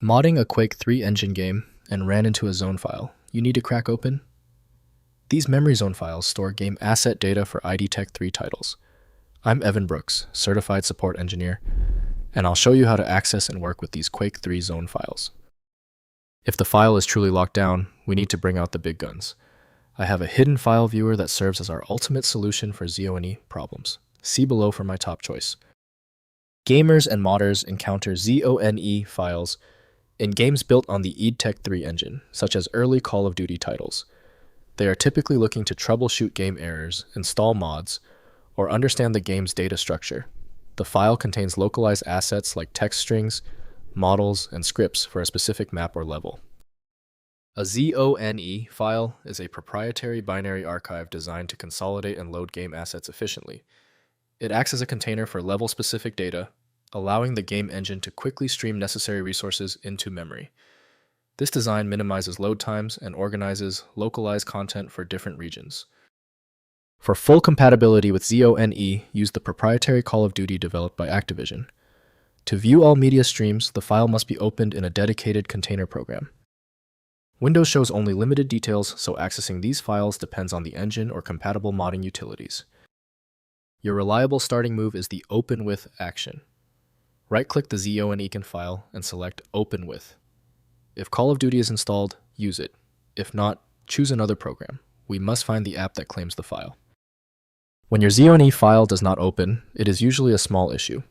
Modding a Quake 3 engine game and ran into a zone file you need to crack open? These memory zone files store game asset data for ID Tech 3 titles. I'm Evan Brooks, Certified Support Engineer, and I'll show you how to access and work with these Quake 3 zone files. If the file is truly locked down, we need to bring out the big guns. I have a hidden file viewer that serves as our ultimate solution for ZONE problems. See below for my top choice. Gamers and modders encounter ZONE files in games built on the ID Tech 3 engine, such as early Call of Duty titles. They are typically looking to troubleshoot game errors, install mods, or understand the game's data structure. The file contains localized assets like text strings, models, and scripts for a specific map or level. A ZONE file is a proprietary binary archive designed to consolidate and load game assets efficiently. It acts as a container for level-specific data, allowing the game engine to quickly stream necessary resources into memory. This design minimizes load times and organizes localized content for different regions. For full compatibility with ZONE, use the proprietary Call of Duty developed by Activision. To view all media streams, the file must be opened in a dedicated container program. Windows shows only limited details, so accessing these files depends on the engine or compatible modding utilities. Your reliable starting move is the Open With action. Right-click the ZONE file and select Open With. If Call of Duty is installed, use it. If not, choose another program. We must find the app that claims the file. When your ZONE file does not open, it is usually a small issue.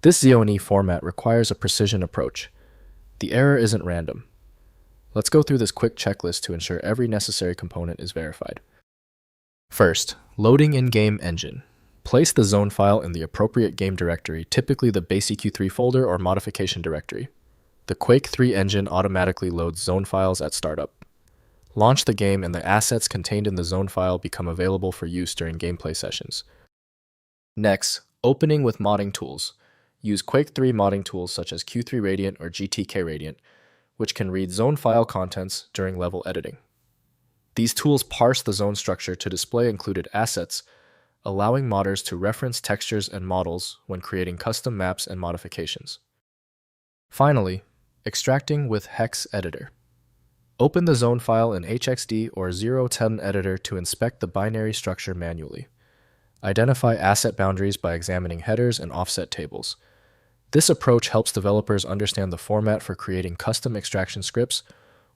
This ZONE format requires a precision approach. The error isn't random. Let's go through this quick checklist to ensure every necessary component is verified. First, loading in-game engine. Place the zone file in the appropriate game directory, typically the BaseEQ3 folder or modification directory. The Quake 3 engine automatically loads zone files at startup. Launch the game and the assets contained in the zone file become available for use during gameplay sessions. Next, opening with modding tools. Use Quake 3 modding tools such as Q3 Radiant or GTK Radiant, which can read zone file contents during level editing. These tools parse the zone structure to display included assets, allowing modders to reference textures and models when creating custom maps and modifications. Finally, extracting with Hex Editor. Open the zone file in HXD or 010 editor to inspect the binary structure manually. Identify asset boundaries by examining headers and offset tables. This approach helps developers understand the format for creating custom extraction scripts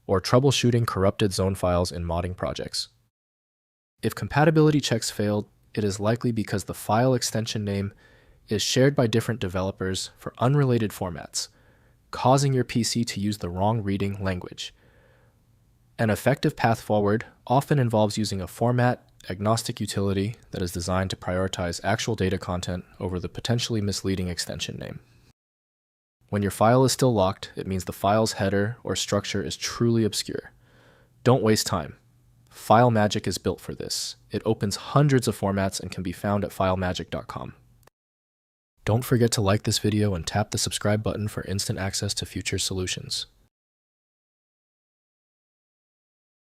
or troubleshooting corrupted zone files in modding projects. If compatibility checks failed, it is likely because the file extension name is shared by different developers for unrelated formats, causing your PC to use the wrong reading language. An effective path forward often involves using a format-agnostic utility that is designed to prioritize actual data content over the potentially misleading extension name. When your file is still locked, it means the file's header or structure is truly obscure. Don't waste time. FileMagick is built for this. It opens hundreds of formats and can be found at filemagick.com. Don't forget to like this video and tap the subscribe button for instant access to future solutions.